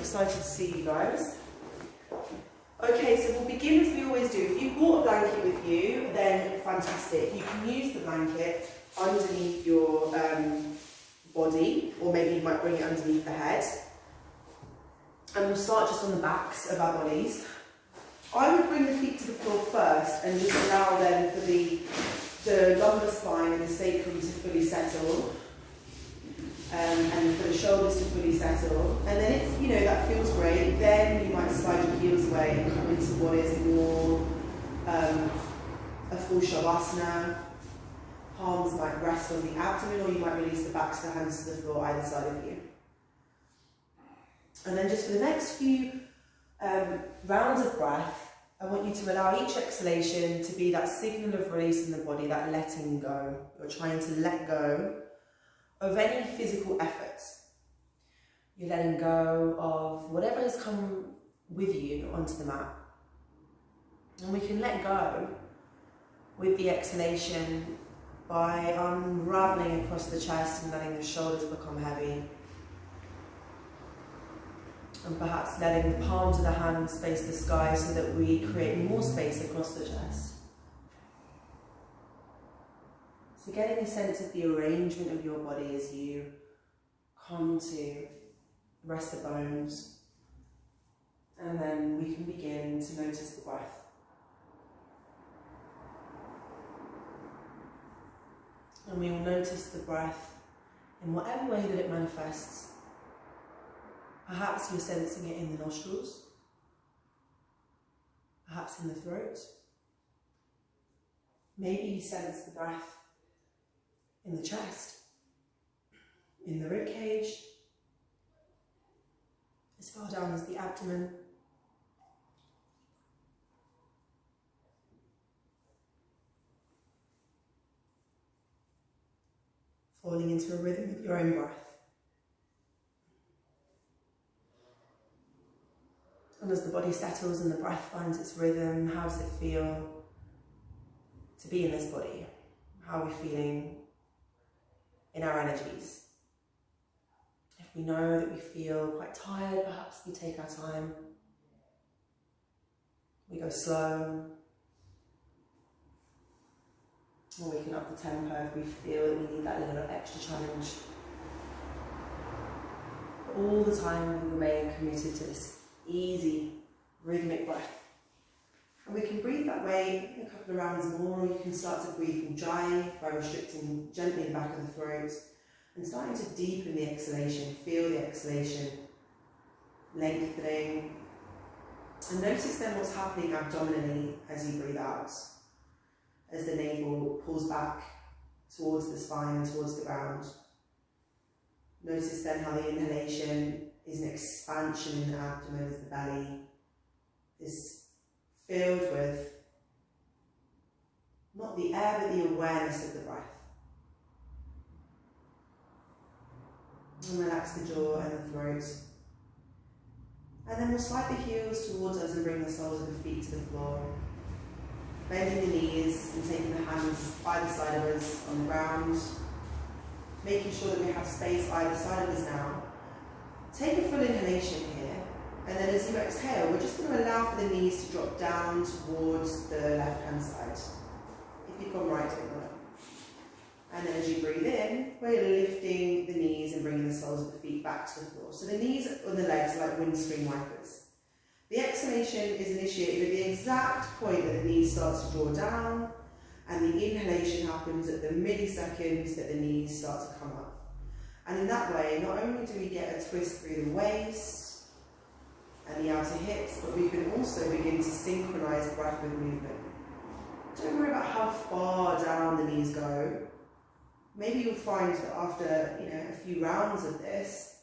excited to see you guys. Okay, so we'll begin as we always do. If you've brought a blanket with you, then fantastic. You can use the blanket underneath your body, or maybe you might bring it underneath the head. And we'll start just on the backs of our bodies. I would bring the feet to the floor first and just allow them for the lumbar spine and the sacrum to fully settle. And for the shoulders to fully settle. And then if, you know, that feels great, then you might slide your heels away and come into what is more a full Shavasana. Palms might rest on the abdomen, or you might release the backs of the hands to the floor either side of you. And then just for the next few rounds of breath, I want you to allow each exhalation to be that signal of release in the body, that letting go. You're trying to let go of any physical efforts. You're letting go of whatever has come with you onto the mat. And we can let go with the exhalation by unraveling across the chest and letting the shoulders become heavy. And perhaps letting the palms of the hands face the sky so that we create more space across the chest. So getting a sense of the arrangement of your body as you come to rest the bones. And then we can begin to notice the breath. And we will notice the breath in whatever way that it manifests. Perhaps you're sensing it in the nostrils, perhaps in the throat. Maybe you sense the breath in the chest, in the rib cage, as far down as the abdomen. Falling into a rhythm with your own breath. And as the body settles and the breath finds its rhythm, how does it feel to be in this body? How are we feeling in our energies? If we know that we feel quite tired, perhaps we take our time. We go slow. Or we can up the tempo if we feel that we need that little extra challenge. But all the time we remain committed to this easy, rhythmic breath. And we can breathe that way a couple of rounds more, or you can start to breathe from Ujjayi by restricting gently the back of the throat and starting to deepen the exhalation. Feel the exhalation lengthening. And notice then what's happening abdominally as you breathe out, as the navel pulls back towards the spine and towards the ground. Notice then how the inhalation is an expansion in the abdomen as the belly is filled with not the air but the awareness of the breath. And relax the jaw and the throat. And then we'll slide the heels towards us and bring the soles of the feet to the floor. Bending the knees and taking the hands either side of us on the ground. Making sure that we have space either side of us now. Take a full inhalation here, and then as you exhale, we're just going to allow for the knees to drop down towards the left-hand side. If you've gone right, don't worry. And then as you breathe in, we're lifting the knees and bringing the soles of the feet back to the floor. So the knees on the legs are like windscreen wipers. The exhalation is initiated at the exact point that the knees start to draw down, and the inhalation happens at the milliseconds that the knees start to come up. And in that way, not only do we get a twist through the waist and the outer hips, but we can also begin to synchronize breath with movement. Don't worry about how far down the knees go. Maybe you'll find that after a few rounds of this,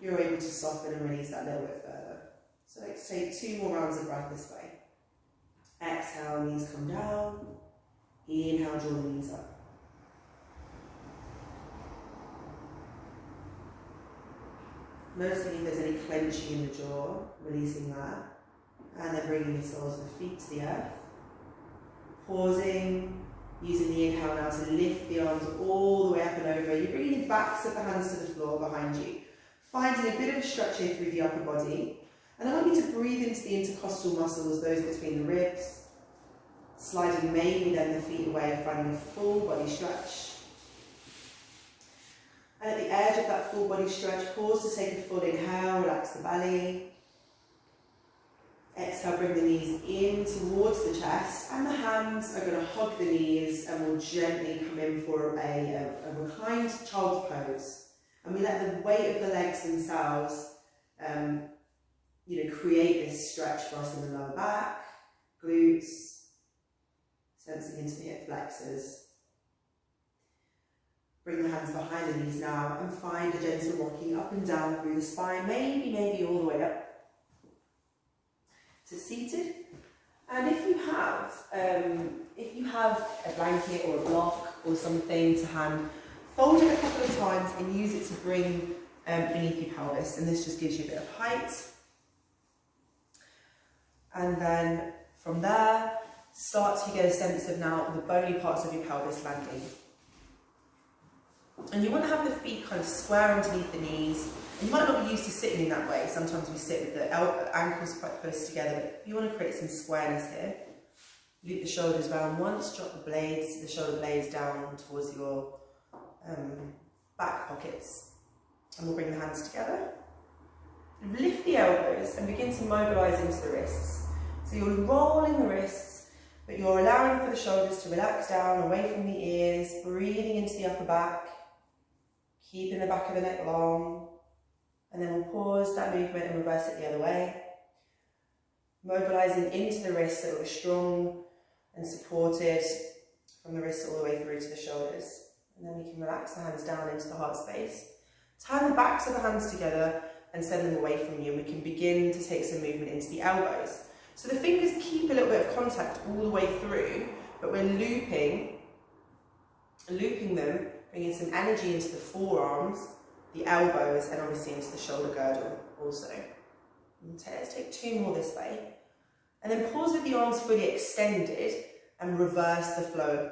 you're able to soften and release that a little bit further. So let's take 2 more rounds of breath this way. Exhale, knees come down. Inhale, draw the knees up. Noticing if there's any clenching in the jaw, releasing that. And then bringing the soles of the feet to the earth. Pausing, using the inhale now to lift the arms all the way up and over. You're bringing the backs of the hands to the floor behind you. Finding a bit of a stretch here through the upper body. And I want you to breathe into the intercostal muscles, those between the ribs, sliding maybe then the feet away, finding a full body stretch. And at the edge of that full body stretch, pause to take a full inhale, relax the belly. Exhale, bring the knees in towards the chest, and the hands are going to hug the knees and will gently come in for a reclined child's pose. And we let the weight of the legs themselves, create this stretch for us in the lower back, glutes, sensing into the hip flexors. Bring the hands behind the knees now and find a gentle rocking up and down through the spine, maybe all the way up to seated. And if you have a blanket or a block or something to hand, fold it a couple of times and use it to bring beneath your pelvis, and this just gives you a bit of height. And then from there, start to get a sense of now the bony parts of your pelvis landing. And you want to have the feet kind of square underneath the knees. And you might not be used to sitting in that way. Sometimes we sit with the ankles quite close together, but you want to create some squareness here. Loop the shoulders round once, drop the shoulder blades down towards your back pockets. And we'll bring the hands together. Lift the elbows and begin to mobilise into the wrists. So you're rolling the wrists, but you're allowing for the shoulders to relax down away from the ears, breathing into the upper back, keeping the back of the neck long, and then we'll pause that movement and reverse it the other way. Mobilising into the wrists so that we're strong and supported from the wrists all the way through to the shoulders. And then we can relax the hands down into the heart space. Turn the backs of the hands together and send them away from you. We can begin to take some movement into the elbows. So the fingers keep a little bit of contact all the way through, but we're looping them, bringing some energy into the forearms, the elbows, and obviously into the shoulder girdle also. Let's take 2 more this way. And then pause with the arms fully extended and reverse the flow.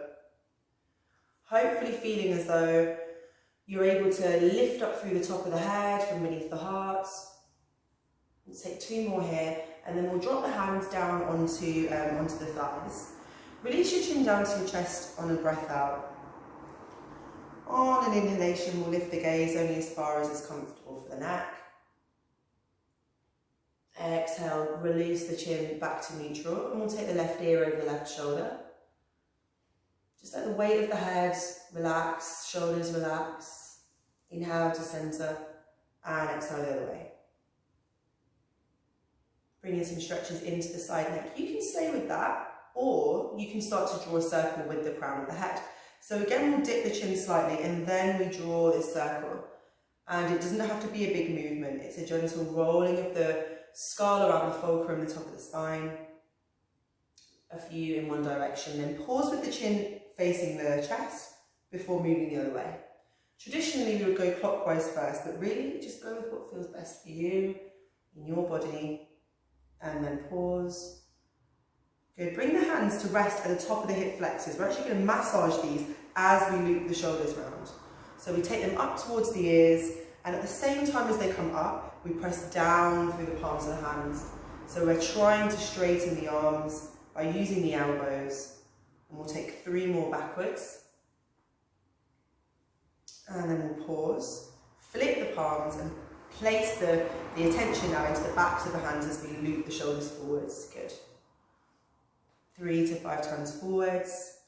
Hopefully feeling as though you're able to lift up through the top of the head from beneath the heart. Let's take 2 more here, and then we'll drop the hands down onto the thighs. Release your chin down to your chest on a breath out. On an inhalation, we'll lift the gaze only as far as is comfortable for the neck. Exhale, release the chin back to neutral, and we'll take the left ear over the left shoulder. Just let the weight of the head relax, shoulders relax. Inhale to centre, and exhale the other way. Bringing some stretches into the side neck. You can stay with that, or you can start to draw a circle with the crown of the head. So again, we'll dip the chin slightly, and then we draw this circle. And it doesn't have to be a big movement. It's a gentle rolling of the skull around the fulcrum, the top of the spine. A few in one direction. Then pause with the chin facing the chest before moving the other way. Traditionally, we would go clockwise first, but really just go with what feels best for you, in your body. And then pause. Good. Bring the hands to rest at the top of the hip flexors. We're actually going to massage these as we loop the shoulders round. So we take them up towards the ears, and at the same time as they come up, we press down through the palms of the hands. So we're trying to straighten the arms by using the elbows. And we'll take 3 more backwards. And then we'll pause, flip the palms, and place the attention now into the backs of the hands as we loop the shoulders forwards. Good. 3 to 5 times forwards.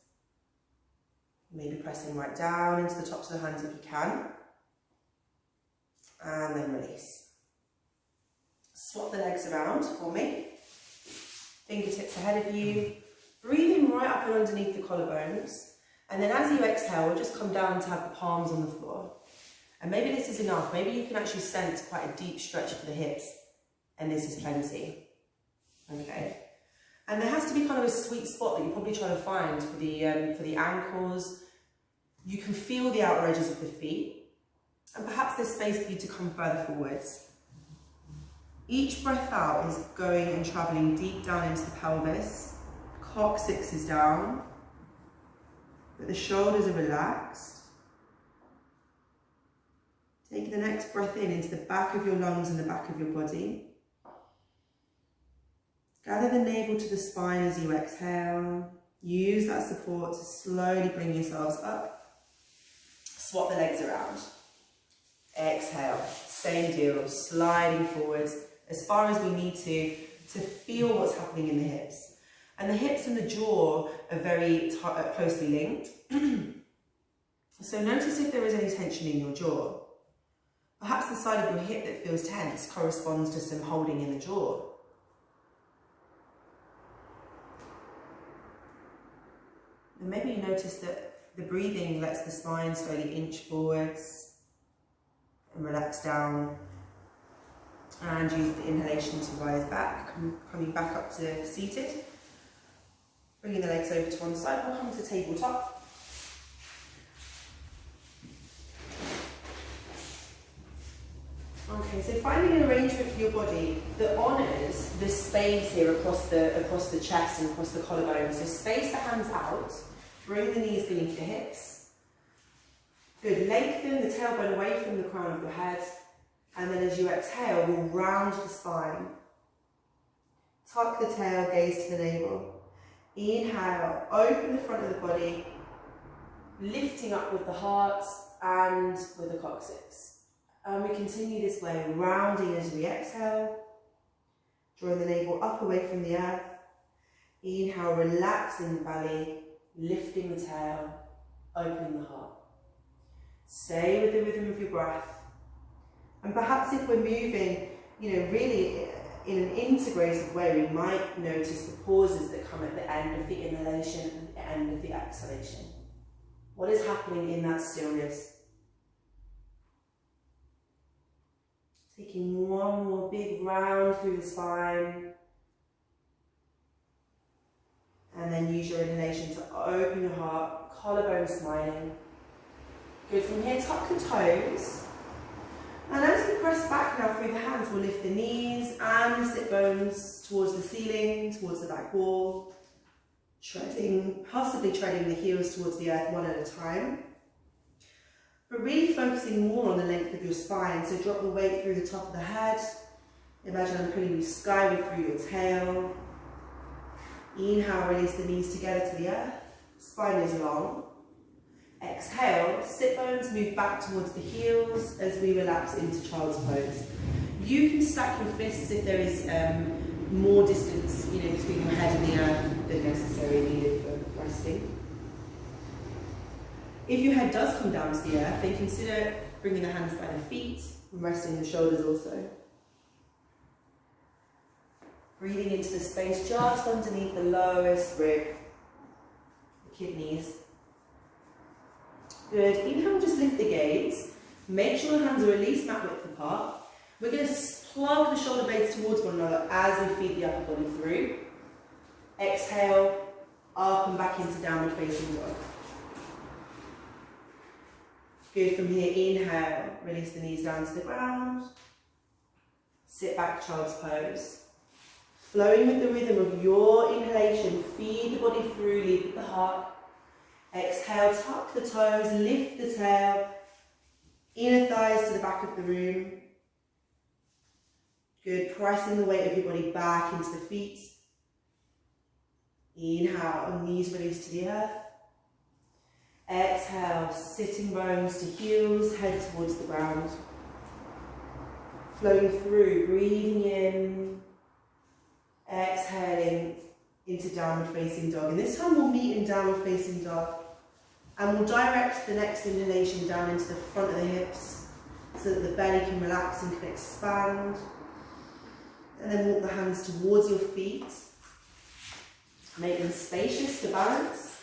Maybe pressing right down into the tops of the hands if you can. And then release. Swap the legs around for me. Fingertips ahead of you. Breathing right up and underneath the collarbones. And then as you exhale, we'll just come down to have the palms on the floor. And maybe this is enough. Maybe you can actually sense quite a deep stretch for the hips. And this is plenty. Okay. And there has to be kind of a sweet spot that you're probably trying to find for the ankles. You can feel the outer edges of the feet. And perhaps there's space for you to come further forwards. Each breath out is going and travelling deep down into the pelvis. Coccyx is down. But the shoulders are relaxed. Take take the next breath in into the back of your lungs and the back of your body. Gather the navel to the spine as you exhale. Use that support to slowly bring yourselves up. Swap the legs around. Exhale, same deal, sliding forwards as far as we need to feel what's happening in the hips. And the hips and the jaw are very closely linked. So notice if there is any tension in your jaw. Perhaps the side of your hip that feels tense corresponds to some holding in the jaw. And maybe you notice that the breathing lets the spine slowly inch forwards and relax down. And use the inhalation to rise back, coming back up to seated. Bringing the legs over to one side, we'll come to tabletop. Okay, so finding an arrangement for your body that honours the space here across the chest and across the collarbone. So space the hands out, bring the knees beneath the hips. Good, lengthen the tailbone away from the crown of your head. And then as you exhale, we'll round the spine. Tuck the tail, gaze to the navel. Inhale, open the front of the body, lifting up with the heart and with the coccyx. And we continue this way, rounding as we exhale, drawing the navel up away from the earth. Inhale, relaxing the belly, lifting the tail, opening the heart. Stay with the rhythm of your breath. And perhaps if we're moving, really in an integrated way, we might notice the pauses that come at the end of the inhalation and the end of the exhalation. What is happening in that stillness? Taking one more big round through the spine. And then use your inhalation to open your heart, collarbone smiling. Good, from here, tuck the toes. And as we press back now through the hands, we'll lift the knees and the sit bones towards the ceiling, towards the back wall. Possibly treading the heels towards the earth one at a time. But really focusing more on the length of your spine. So drop the weight through the top of the head. Imagine I'm pulling you skyward through your tail. Inhale, release the knees together to the earth. Spine is long. Exhale, sit bones move back towards the heels as we relax into child's pose. You can stack your fists if there is more distance, between your head and the earth than necessarily needed for resting. If your head does come down to the earth, then consider bringing the hands by the feet and resting the shoulders also. Breathing into the space just underneath the lowest rib, the kidneys. Good. Inhale, just lift the gaze. Make sure the hands are at least mat width apart. We're going to plug the shoulder blades towards one another as we feed the upper body through. Exhale, up and back into downward facing dog. Good. From here, inhale, release the knees down to the ground. Sit back, child's pose. Flowing with the rhythm of your inhalation, feed the body through, lead with the heart. Exhale, tuck the toes, lift the tail, inner thighs to the back of the room. Good, pressing the weight of your body back into the feet. Inhale, knees release to the earth. Exhale, sitting bones to heels, head towards the ground. Flowing through, breathing in, exhaling into downward facing dog. And this time we'll meet in downward facing dog. And we'll direct the next inhalation down into the front of the hips so that the belly can relax and can expand. And then walk the hands towards your feet. Make them spacious to balance.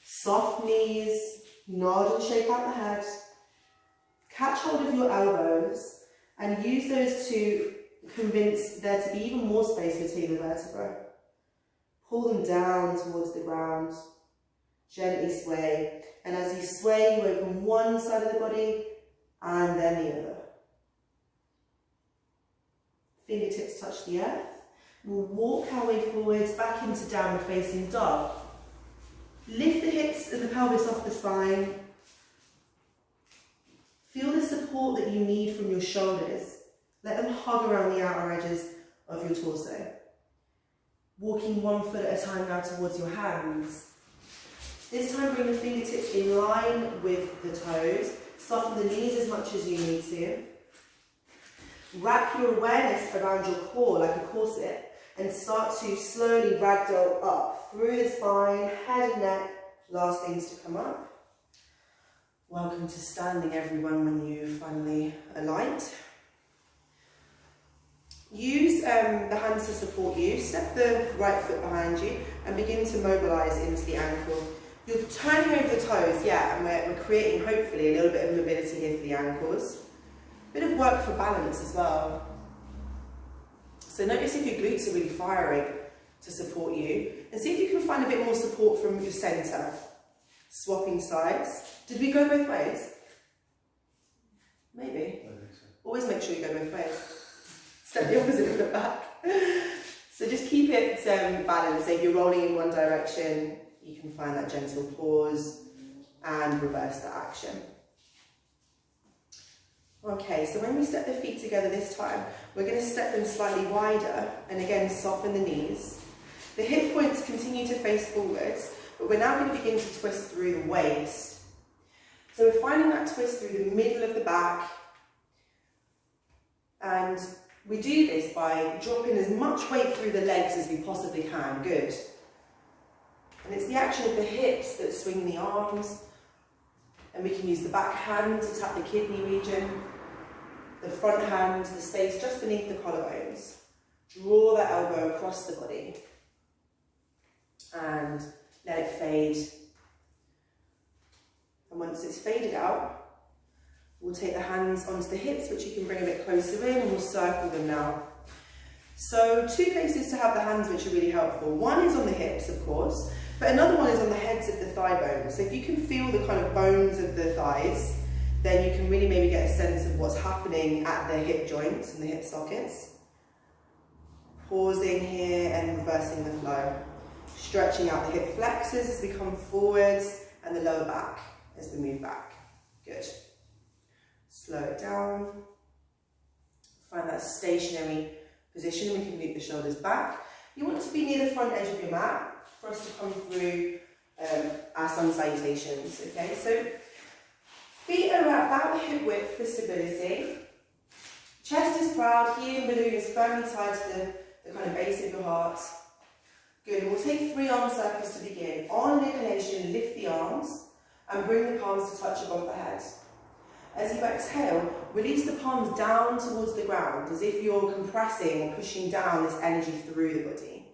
Soft knees, nod and shake out the head. Catch hold of your elbows and use those to convince there to be even more space between the vertebrae. Pull them down towards the ground. Gently sway. And as you sway, you open one side of the body and then the other. Fingertips touch the earth. We'll walk our way forwards back into downward facing dog. Lift the hips and the pelvis off the spine. Feel the support support that you need from your shoulders, let them hug around the outer edges of your torso. Walking one foot at a time now towards your hands. This time bring the fingertips in line with the toes. Soften the knees as much as you need to. Wrap your awareness around your core like a corset and start to slowly ragdoll up through the spine, head and neck, last things to come up. Welcome to standing, everyone, when you finally aligned. Use the hands to support you. Step the right foot behind you and begin to mobilise into the ankle. You're turning over the toes, yeah, and we're creating, hopefully, a little bit of mobility here for the ankles. Bit of work for balance as well. So notice if your glutes are really firing to support you, and see if you can find a bit more support from your centre. Swapping sides. Did we go both ways? Maybe. I think so. Always make sure you go both ways. Step the opposite foot back. So just keep it balanced. So if you're rolling in one direction, you can find that gentle pause and reverse that action. Okay, so when we step the feet together this time, we're going to step them slightly wider and again soften the knees. The hip points continue to face forwards, but we're now going to begin to twist through the waist. So we're finding that twist through the middle of the back, and we do this by dropping as much weight through the legs as we possibly can. Good. And it's the action of the hips that swing the arms, and we can use the back hand to tap the kidney region, the front hand, the space just beneath the collarbones. Draw that elbow across the body and let it fade. And once it's faded out, we'll take the hands onto the hips, which you can bring a bit closer in, and we'll circle them now. So 2 places to have the hands which are really helpful. One is on the hips, of course, but another one is on the heads of the thigh bones. So if you can feel the kind of bones of the thighs, then you can really maybe get a sense of what's happening at the hip joints and the hip sockets. Pausing here and reversing the flow. Stretching out the hip flexors as we come forwards and the lower back as we move back. Good. Slow it down. Find that stationary position. We can loop the shoulders back. You want to be near the front edge of your mat for us to come through our sun salutations. Okay, so feet are about the hip width for stability. Chest is proud, heel and balloon is firmly tied to the kind of base of your heart. Good, and we'll take 3 arm circles to begin. On inhalation, lift the arms and bring the palms to touch above the head. As you exhale, release the palms down towards the ground as if you're compressing or pushing down this energy through the body.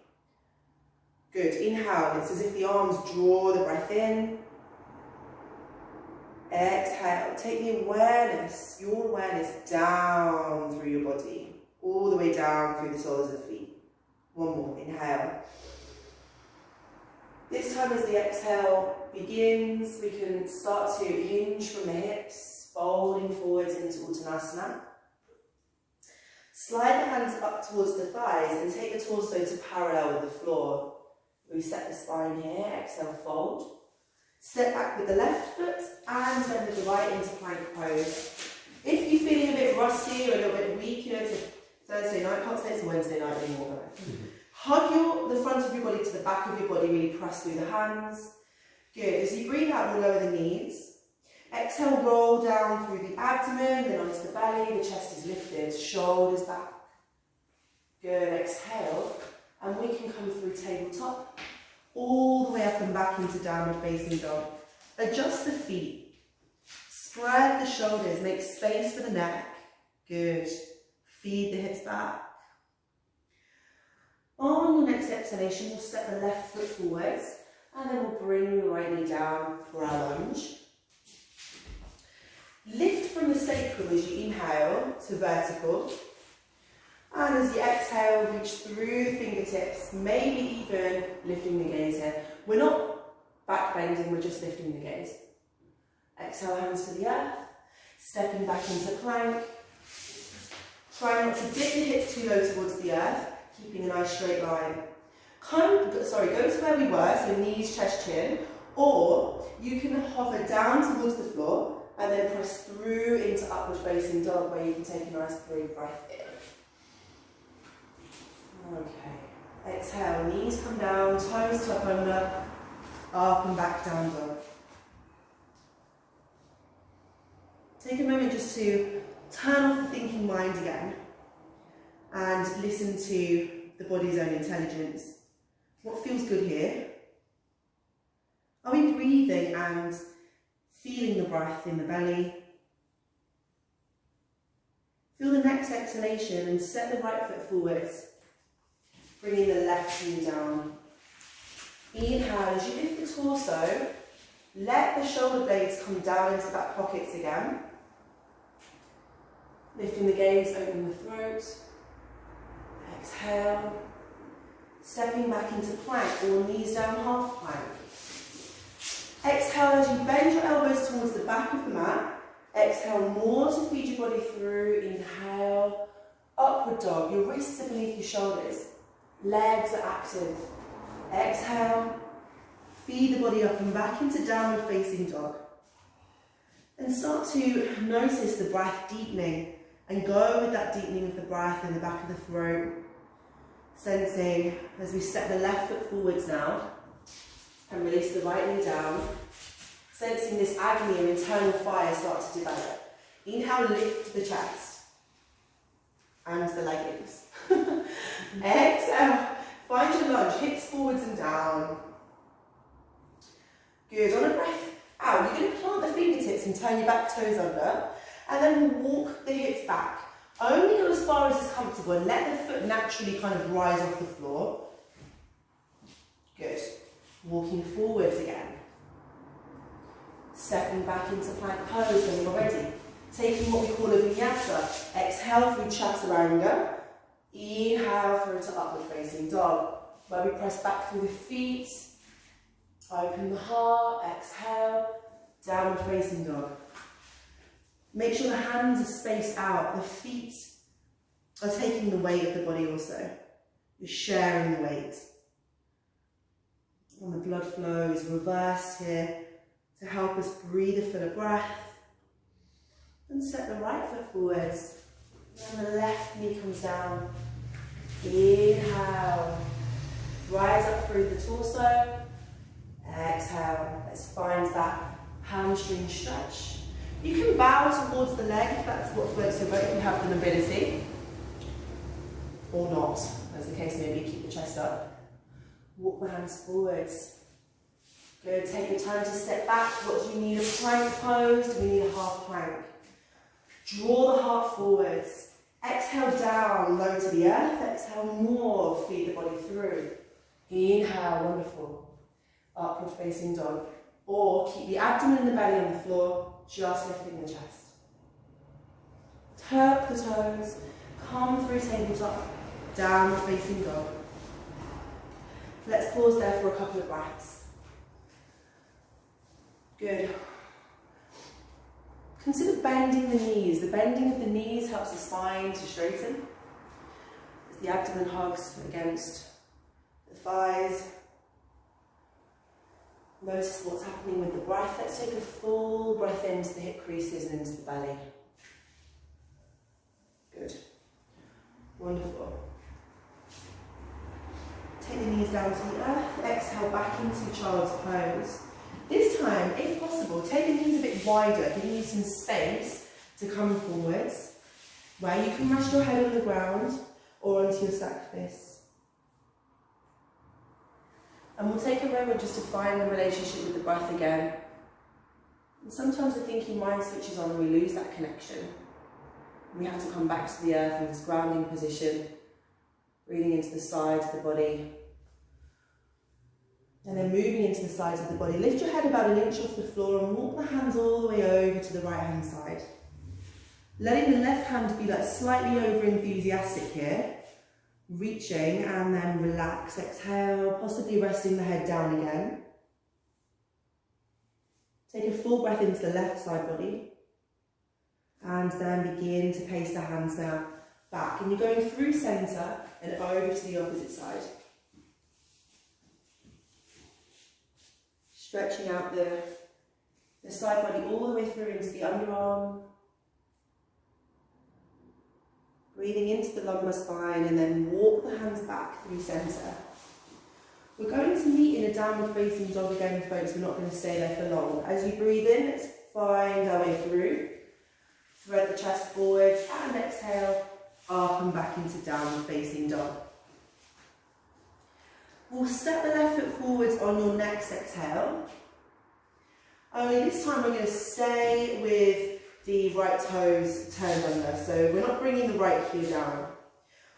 Good, inhale, it's as if the arms draw the breath in. Exhale, take the awareness, your awareness down through your body, all the way down through the soles of the feet. One more, inhale. This time as the exhale begins, we can start to hinge from the hips, folding forwards into Uttanasana. Slide the hands up towards the thighs and take the torso to parallel with the floor. Reset the spine here, exhale, fold. Step back with the left foot and then with the right into plank pose. If you're feeling a bit rusty or a little bit weak, you know, it's a Thursday night, can't say it's a Wednesday night anymore. Hug the front of your body to the back of your body, really press through the hands. Good, as you breathe out, we'll lower the knees. Exhale, roll down through the abdomen, then onto the belly, the chest is lifted, shoulders back. Good, exhale, and we can come through tabletop, all the way up and back into downward facing dog. Adjust the feet, spread the shoulders, make space for the neck. Good, feed the hips back. On your next exhalation, we'll step the left foot forwards, and then we'll bring the right knee down for our lunge. Lift from the sacrum as you inhale to vertical. And as you exhale, reach through the fingertips, maybe even lifting the gaze here. We're not back bending, we're just lifting the gaze. Exhale, hands to the earth, stepping back into plank. Try not to dip the hips too low towards the earth, keeping a nice straight line. Go to where we were, so knees, chest, chin, or you can hover down towards the floor And then press through into upward facing dog, where you can take a nice big breath in. Okay. Exhale, knees come down, toes tuck under, up and back down dog. Take a moment just to turn off the thinking mind again and listen to the body's own intelligence. What feels good here? Are we breathing and feeling the breath in the belly? Feel the next exhalation and step the right foot forwards, bringing the left knee down. Inhale, as you lift the torso, let the shoulder blades come down into the back pockets again. Lifting the gaze, open the throat. Exhale. Stepping back into plank or knees down, half plank. Exhale as you bend your elbows towards the back of the mat. Exhale more to feed your body through. Inhale, upward dog. Your wrists are beneath your shoulders. Legs are active. Exhale, feed the body up and back into downward facing dog. And start to notice the breath deepening and go with that deepening of the breath in the back of the throat. Sensing as we step the left foot forwards now and release the right knee down. Sensing this agony and internal fire start to develop. Inhale, lift the chest and the leggings. Exhale, find your lunge, hips forwards and down. Good, on a breath out, you're going to plant the fingertips and turn your back toes under, and then walk the hips back. Only go as far as is comfortable and let the foot naturally kind of rise off the floor. Good. Walking forwards again. Stepping back into plank pose when you're ready. Taking what we call a vinyasa. Exhale through chaturanga. Inhale through to upward facing dog, where we press back through the feet. Open the heart. Exhale. Downward facing dog. Make sure the hands are spaced out. The feet are taking the weight of the body also. You're sharing the weight. And the blood flow is reversed here to help us breathe a fuller breath. And set the right foot forwards. And the left knee comes down. Inhale. Rise up through the torso. Exhale. Let's find that hamstring stretch. You can bow towards the leg if that's what floats your boat, if you have the mobility. Or not, as the case may be, keep the chest up. Walk the hands forwards. Good, take your time to step back. What do you need? A plank pose? Do we need a half plank? Draw the heart forwards. Exhale down, low to the earth. Exhale more, feed the body through. Inhale, wonderful. Upward facing dog. Or keep the abdomen and the belly on the floor. Just lifting the chest. Tuck the toes, come through tabletop, downward facing dog. Let's pause there for a couple of breaths. Good. Consider bending the knees. The bending of the knees helps the spine to straighten as the abdomen hugs against the thighs. Notice what's happening with the breath. Let's take a full breath into the hip creases and into the belly. Good. Wonderful. Take the knees down to the earth. Exhale back into child's pose. This time, if possible, take the knees a bit wider, giving you some space to come forwards, where you can rest your head on the ground or onto your stacked fists. And we'll take a moment just to find the relationship with the breath again. And sometimes the thinking mind switches on and we lose that connection. We have to come back to the earth in this grounding position, breathing into the sides of the body. And then moving into the sides of the body. Lift your head about 1 inch off the floor and walk the hands all the way over to the right hand side. Letting the left hand be like slightly over enthusiastic here. Reaching and then relax, exhale, possibly resting the head down again. Take a full breath into the left side body. And then begin to pace the hands now back. And you're going through centre and over to the opposite side. Stretching out the The side body all the way through into the underarm. Breathing into the lumbar spine and then walk the hands back through centre. We're going to meet in a downward facing dog again, folks. We're not going to stay there for long. As you breathe in, let's find our way through. Thread the chest forwards and exhale, up and back into downward facing dog. We'll step the left foot forwards on your next exhale. Only this time we're going to stay with the right toes turned under. So we're not bringing the right heel down.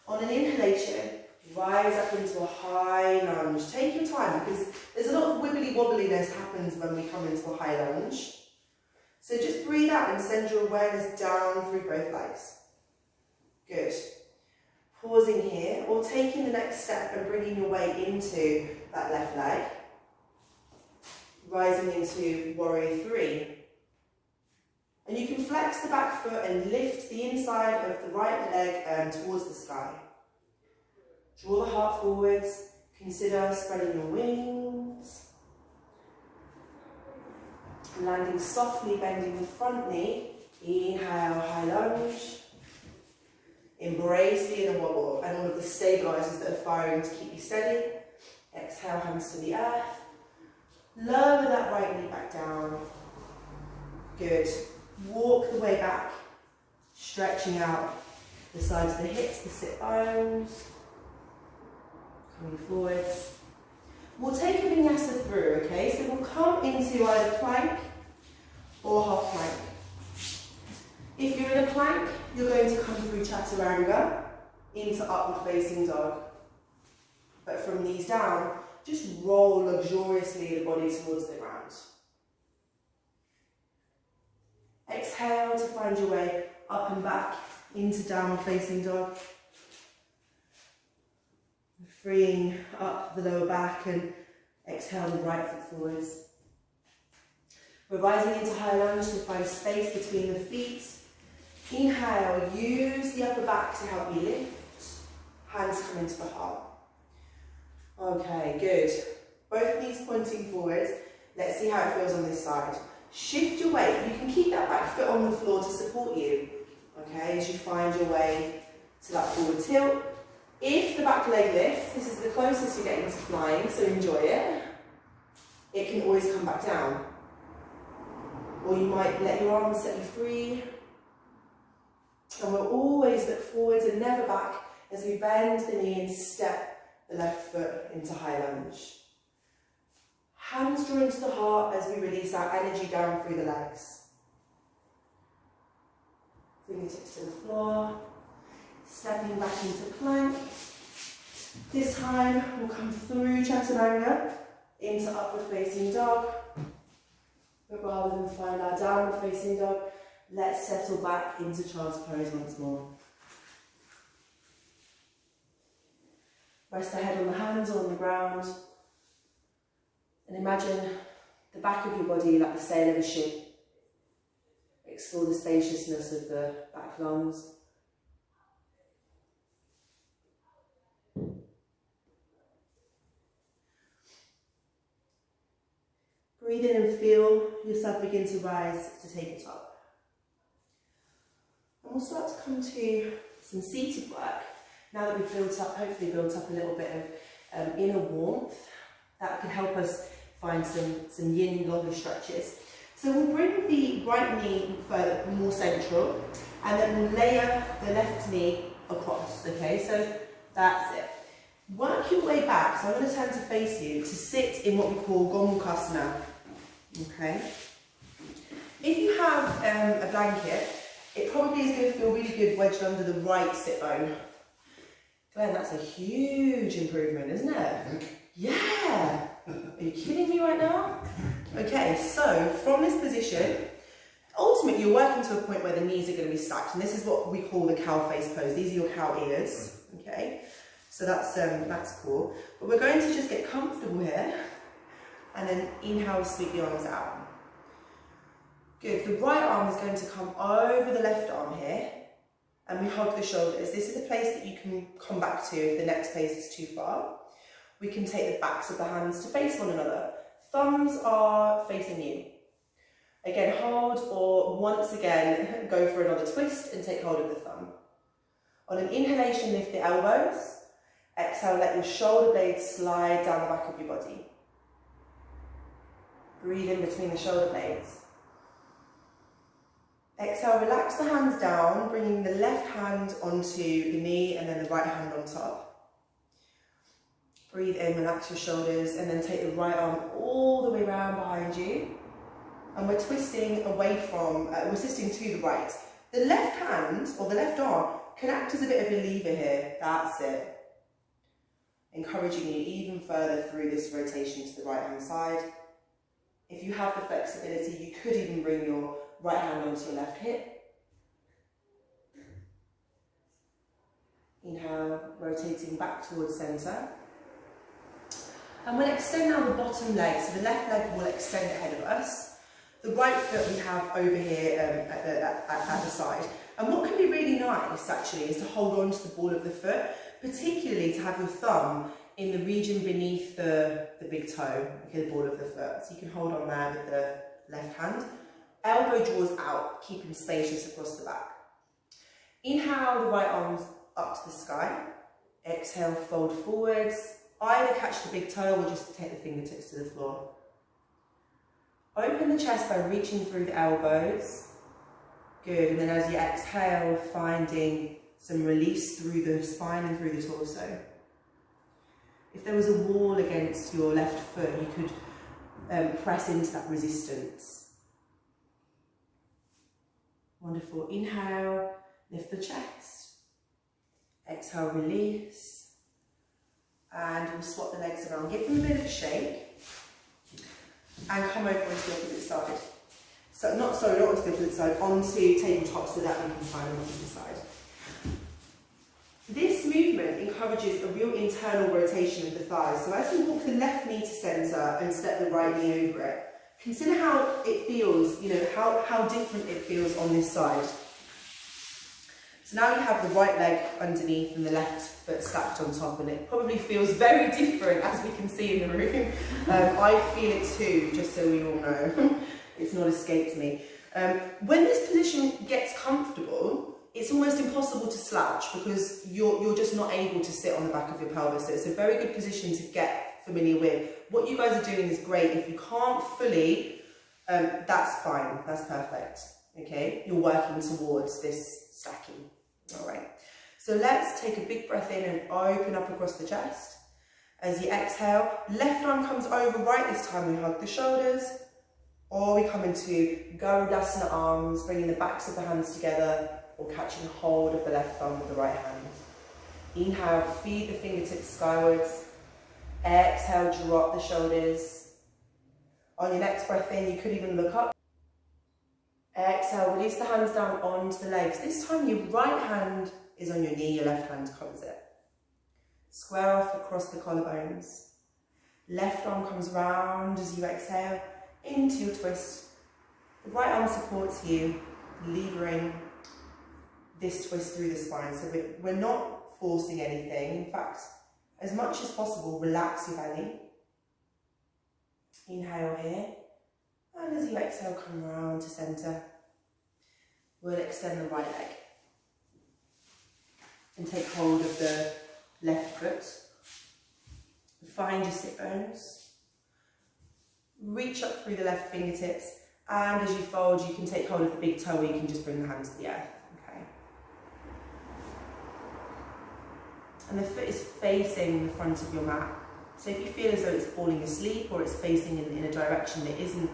On an inhalation, rise up into a high lunge. Take your time because there's a lot of wibbly wobbliness happens when we come into a high lunge. So just breathe out and send your awareness down through both legs. Good. Pausing here or taking the next step and bringing your weight into that left leg. Rising into warrior three. And you can flex the back foot and lift the inside of the right leg towards the sky. Draw the heart forwards. Consider spreading your wings. Landing softly, bending the front knee. Inhale, high lunge. Embrace the inner wobble and all of the stabilizers that are firing to keep you steady. Exhale, hands to the earth. Lower that right knee back down. Good. Walk the way back, stretching out the sides of the hips, the sit bones. Coming forwards. We'll take a vinyasa through, okay? So we'll come into either plank or half plank. If you're in a plank, you're going to come through chaturanga into upward facing dog. But from knees down, just roll luxuriously the body towards the ground. Exhale to find your way up and back into downward facing dog. Freeing up the lower back and exhale the right foot forwards. We're rising into high lunge to find space between the feet. Inhale, use the upper back to help you lift. Hands come into the heart. Okay, good. Both knees pointing forwards. Let's see how it feels on this side. Shift your weight. You can keep that back foot on the floor to support you. Okay, as you find your way to that forward tilt. If the back leg lifts, this is the closest you're getting to flying, so enjoy it. It can always come back down. Or you might let your arms set you free. And we'll always look forwards and never back as we bend the knee and step the left foot into high lunge. Hands draw into the heart as we release our energy down through the legs. Fingertips to the floor. Stepping back into plank. This time we'll come through chaturanga into upward facing dog. But rather than find our downward facing dog, let's settle back into child's pose once more. Rest the head on the hands or on the ground. And imagine the back of your body like the sail of a ship. Explore the spaciousness of the back lungs. Breathe in and feel yourself begin to rise to take it up. And we'll start to come to some seated work. Now that we've hopefully built up a little bit of inner warmth, that can help us find some yin longer stretches. So we'll bring the right knee further, more central, and then we'll layer the left knee across, okay? So that's it. Work your way back, so I'm going to turn to face you, to sit in what we call Gomukhasana, okay? If you have a blanket, it probably is going to feel really good wedged under the right sit bone. Glenn, that's a huge improvement, isn't it? Yeah! Are you kidding me right now? Okay, so from this position, ultimately you're working to a point where the knees are going to be stacked, and this is what we call the cow face pose. These are your cow ears, okay? So that's cool. But we're going to just get comfortable here, and then inhale, sweep the arms out. Good, the right arm is going to come over the left arm here, and we hug the shoulders. This is a place that you can come back to if the next place is too far. We can take the backs of the hands to face one another. Thumbs are facing you. Again, hold, or once again, go for another twist and take hold of the thumb. On an inhalation, lift the elbows. Exhale, let your shoulder blades slide down the back of your body. Breathe in between the shoulder blades. Exhale, relax the hands down, bringing the left hand onto the knee and then the right hand on top. Breathe in, relax your shoulders, and then take the right arm all the way around behind you. And we're twisting away from, we're twisting to the right. The left hand, or the left arm, can act as a bit of a lever here. That's it. Encouraging you even further through this rotation to the right hand side. If you have the flexibility, you could even bring your right hand onto your left hip. Inhale, rotating back towards centre. And we'll extend now the bottom leg, so the left leg will extend ahead of us. The right foot we have over here at the side. And what can be really nice actually is to hold on to the ball of the foot, particularly to have your thumb in the region beneath the big toe, okay, the ball of the foot. So you can hold on there with the left hand. Elbow draws out, keeping spacious across the back. Inhale, the right arms up to the sky. Exhale, fold forwards. Either catch the big toe or just take the fingertips to the floor. Open the chest by reaching through the elbows. Good, and then as you exhale, finding some release through the spine and through the torso. If there was a wall against your left foot, you could press into that resistance. Wonderful. Inhale, lift the chest. Exhale, release. And we'll swap the legs around. Give them a bit of a shake. And come over onto the opposite side. So, not onto the opposite side, onto tabletop so that we can find the opposite side. This movement encourages a real internal rotation of the thighs. So as you walk the left knee to centre and step the right knee over it, consider how it feels, you know, how different it feels on this side. So now you have the right leg underneath and the left foot stacked on top, and it probably feels very different as we can see in the room. I feel it too, just so we all know. It's not escaped me. When this position gets comfortable, it's almost impossible to slouch because you're just not able to sit on the back of your pelvis. So it's a very good position to get familiar with. What you guys are doing is great. If you can't fully, that's fine. That's perfect. Okay, you're working towards this stacking. All right. So let's take a big breath in and open up across the chest. As you exhale, left arm comes over right. This time we hug the shoulders. Or we come into Garudasana arms, bringing the backs of the hands together, or catching hold of the left thumb with the right hand. Inhale, feed the fingertips skywards. Exhale, drop the shoulders. On your next breath in, you could even look up. Exhale, release the hands down onto the legs. This time your right hand is on your knee, your left hand covers it. Square off across the collarbones. Left arm comes round as you exhale into your twist. The right arm supports you, levering this twist through the spine. So we're not forcing anything. In fact, as much as possible, relax your belly. Inhale here. And as you exhale, come round to centre. We'll extend the right leg. And take hold of the left foot. Find your sit bones. Reach up through the left fingertips. And as you fold, you can take hold of the big toe or you can just bring the hands to the earth. Okay. And the foot is facing the front of your mat. So if you feel as though it's falling asleep or it's facing in a direction that isn't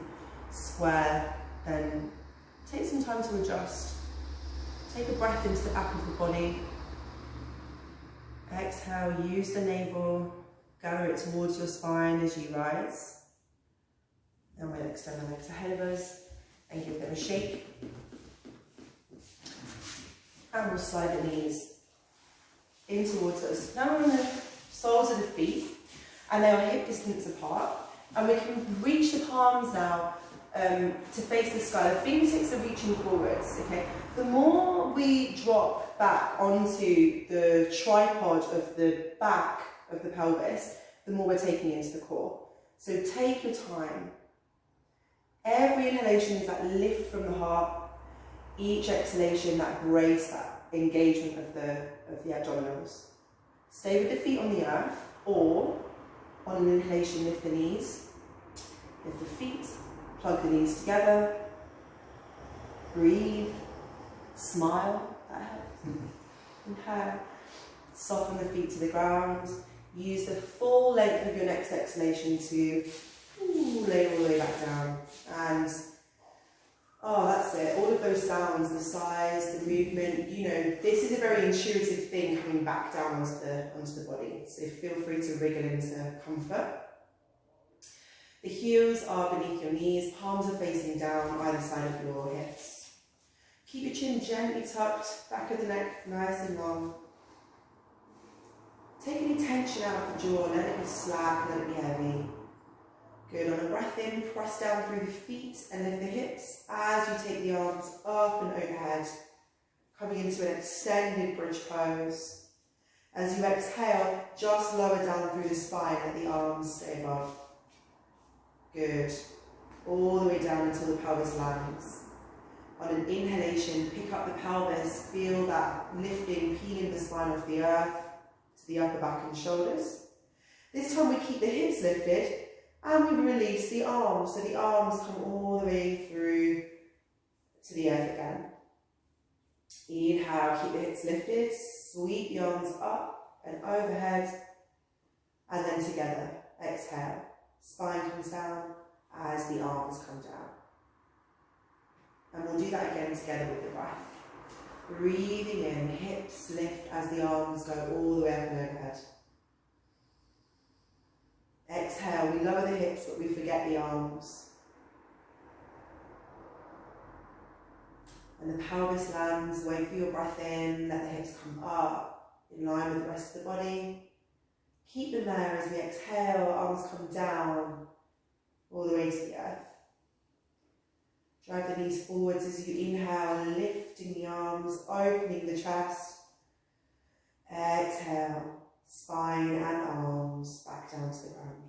square, then take some time to adjust. Take a breath into the back of the body. Exhale, use the navel, gather it towards your spine as you rise. And we'll extend the legs ahead of us and give them a shake. And we'll slide the knees in towards us. Now on the soles of the feet, and they are hip distance apart. And we can reach the palms now to face the sky. The fingertips are reaching forwards, okay? The more we drop back onto the tripod of the back of the pelvis, the more we're taking into the core. So take your time. Every inhalation is that lift from the heart. Each exhalation, that brace, that engagement of the abdominals. Stay with the feet on the earth, or on an inhalation, lift the knees. Lift the feet, plug the knees together. Breathe, smile, that helps. Inhale, soften the feet to the ground. Use the full length of your next exhalation to lay all the way back down. And oh, that's it. All of those sounds, the sighs, the movement, you know, this is a very intuitive thing coming back down onto the body. So feel free to wriggle into comfort. The heels are beneath your knees, palms are facing down either side of your hips. Keep your chin gently tucked, back of the neck nice and long. Take any tension out of the jaw, let it be slack, let it be heavy. Good, on a breath in, press down through the feet and lift the hips as you take the arms up and overhead, coming into an extended bridge pose. As you exhale, just lower down through the spine, let the arms stay above. Good, all the way down until the pelvis lands. On an inhalation, pick up the pelvis, feel that lifting, peeling the spine off the earth to the upper back and shoulders. This time we keep the hips lifted, and we release the arms, so the arms come all the way through to the earth again. Inhale, keep the hips lifted, sweep the arms up and overhead, and then together. Exhale, spine comes down as the arms come down. And we'll do that again together with the breath. Breathing in, hips lift as the arms go all the way up and overhead. Exhale, we lower the hips, but we forget the arms. And the pelvis lands, wait for your breath in, let the hips come up, in line with the rest of the body. Keep them there as we exhale, arms come down, all the way to the earth. Drive the knees forwards as you inhale, lifting the arms, opening the chest. Exhale. Spine and arms back down to the ground.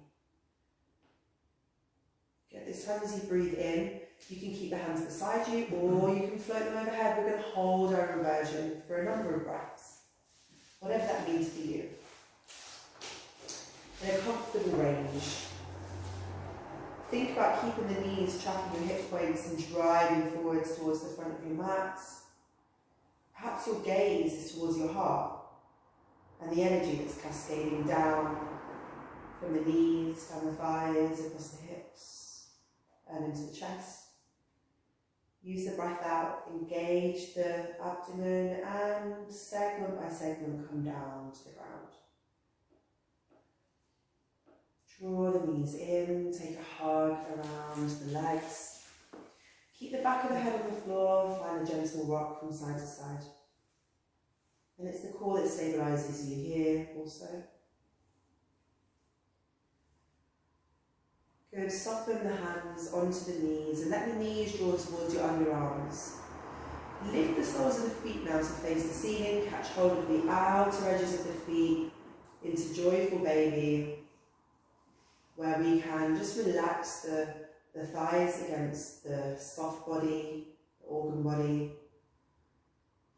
Good. This time as you breathe in, you can keep the hands beside you or you can float them overhead. We're going to hold our inversion for a number of breaths, whatever that means for you. In a comfortable range. Think about keeping the knees tracking your hip points and driving forwards towards the front of your mat. Perhaps your gaze is towards your heart, and the energy that's cascading down from the knees, down the thighs, across the hips, and into the chest. Use the breath out, engage the abdomen, and segment by segment come down to the ground. Draw the knees in, take a hug around the legs. Keep the back of the head on the floor, find a gentle rock from side to side. And it's the core that stabilises you here also. Good, soften the hands onto the knees and let the knees draw towards your underarms. Lift the soles of the feet now to face the ceiling, catch hold of the outer edges of the feet into joyful baby, where we can just relax the thighs against the soft body, the organ body.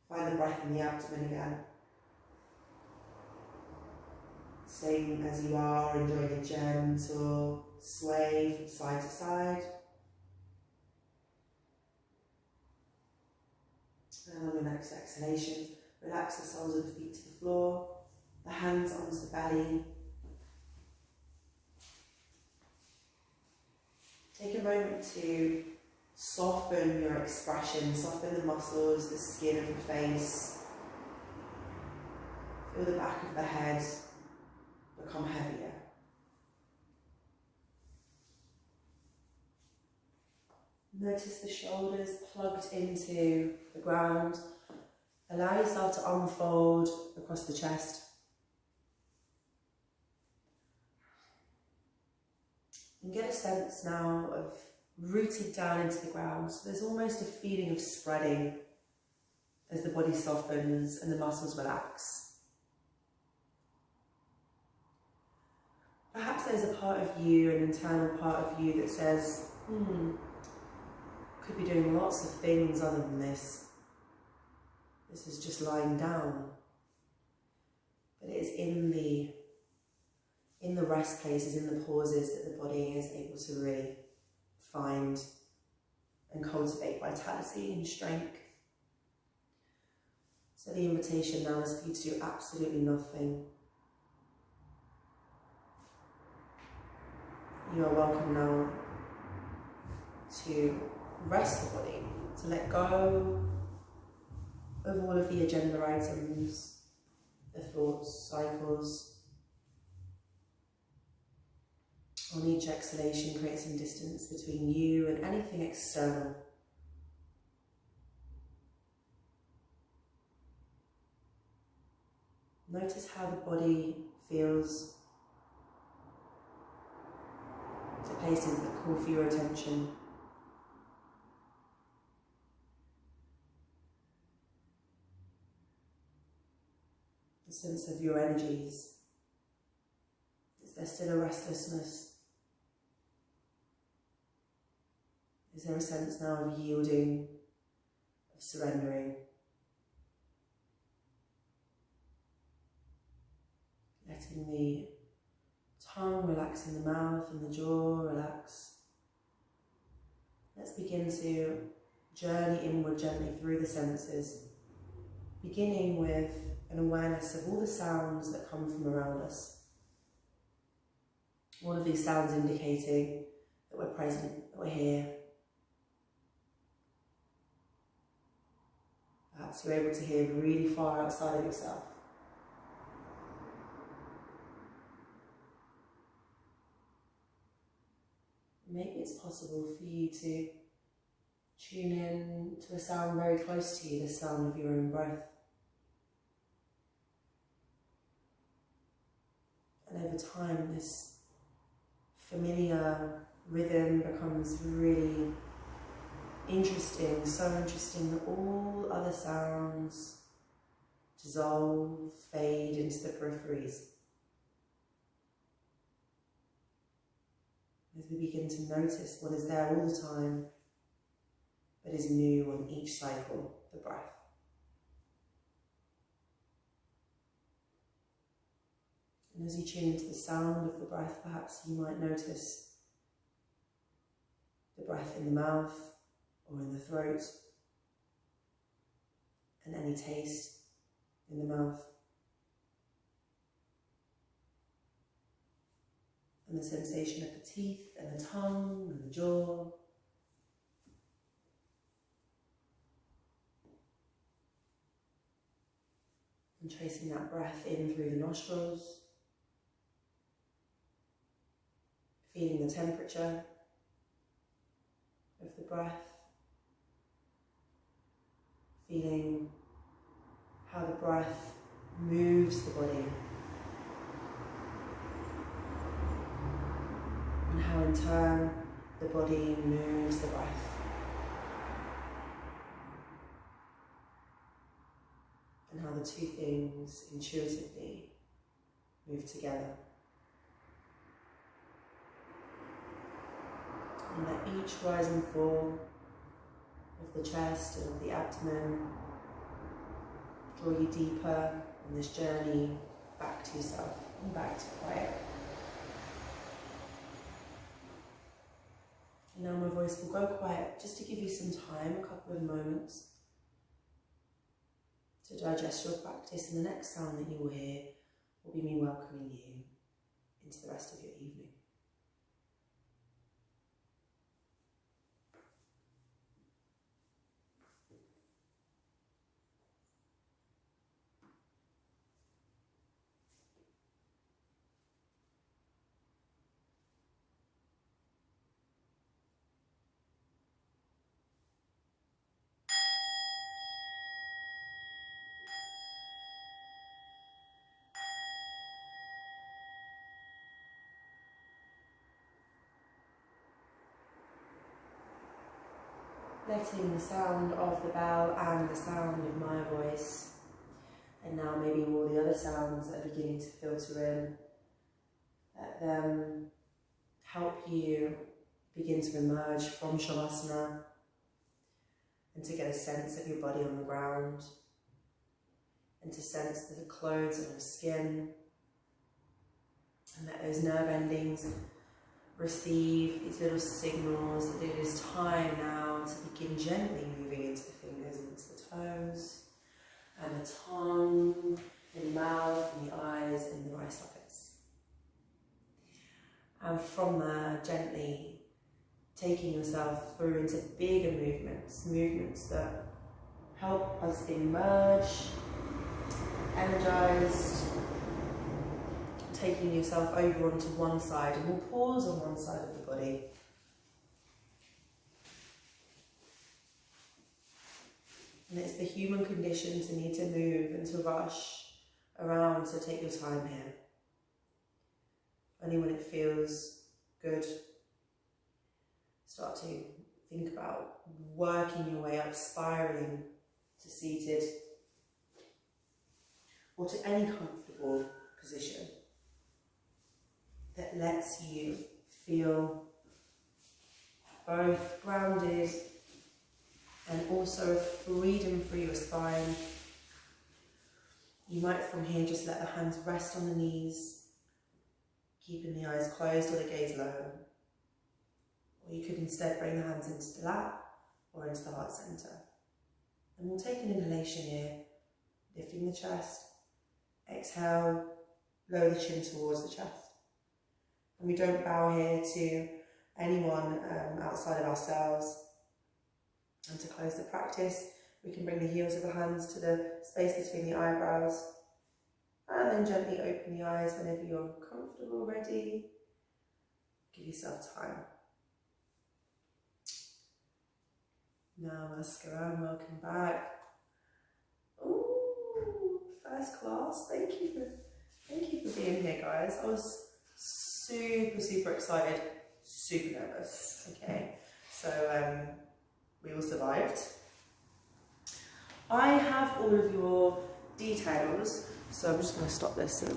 Find the breath in the abdomen again. Staying as you are, enjoying a gentle sway from side to side. And on the next exhalation, relax the soles of the feet to the floor, the hands onto the belly. Take a moment to soften your expression, soften the muscles, the skin of the face. Feel the back of the head become heavier. Notice the shoulders plugged into the ground. Allow yourself to unfold across the chest. And get a sense now of rooted down into the ground. So there's almost a feeling of spreading as the body softens and the muscles relax. Perhaps there's a part of you, an internal part of you that says, Could be doing lots of things other than this. This is just lying down. But it is in the rest places, in the pauses, that the body is able to really find and cultivate vitality and strength. So the invitation now is for you to do absolutely nothing. You are welcome now to rest the body, to let go of all of the agenda items, the thoughts, cycles. On each exhalation, create some distance between you and anything external. Notice how the body feels to places that call for your attention. The sense of your energies. Is there still a restlessness? Is there a sense now of yielding, of surrendering? Letting the tongue relax in the mouth and the jaw relax. Let's begin to journey inward gently through the senses, beginning with an awareness of all the sounds that come from around us. All of these sounds indicating that we're present, that we're here. Perhaps you're able to hear really far outside of yourself. Maybe it's possible for you to tune in to a sound very close to you, the sound of your own breath. And over time, this familiar rhythm becomes really interesting, so interesting that all other sounds dissolve, fade into the peripheries. As we begin to notice what is there all the time, but is new on each cycle, the breath. And as you tune into the sound of the breath, perhaps you might notice the breath in the mouth or in the throat, and any taste in the mouth. And the sensation of the teeth and the tongue and the jaw. And tracing that breath in through the nostrils. Feeling the temperature of the breath. Feeling how the breath moves the body. And how in turn the body moves the breath. And how the two things intuitively move together. And let each rise and fall of the chest and of the abdomen draw you deeper on this journey back to yourself and back to quiet. And now my voice will go quiet just to give you some time, a couple of moments, to digest your practice, and the next sound that you will hear will be me welcoming you into the rest of your evening. Letting the sound of the bell and the sound of my voice, and now maybe all the other sounds that are beginning to filter in, let them help you begin to emerge from Shavasana and to get a sense of your body on the ground, and to sense the clothes on your skin, and let those nerve endings receive these little signals that it is time now to begin gently moving into the fingers and into the toes, and the tongue, and the mouth, and the eyes, and the eye sockets. And from there, gently taking yourself through into bigger movements that help us emerge, energized, taking yourself over onto one side, and we'll pause on one side of the body. And it's the human condition to need to move and to rush around, so take your time here. Only when it feels good, start to think about working your way up, spiraling to seated, or to any comfortable position that lets you feel both grounded and also a freedom through your spine. You might from here just let the hands rest on the knees, keeping the eyes closed or the gaze low. Or you could instead bring the hands into the lap or into the heart center. And we'll take an inhalation here, lifting the chest. Exhale, lower the chin towards the chest. And we don't bow here to anyone outside of ourselves. And to close the practice, we can bring the heels of the hands to the space between the eyebrows. And then gently open the eyes whenever you're comfortable, ready. Give yourself time. Namaskar and welcome back. Ooh, first class. Thank you for being here, guys. I was super excited, super nervous. Okay, so we all survived. I have all of your details, so I'm just going to stop this.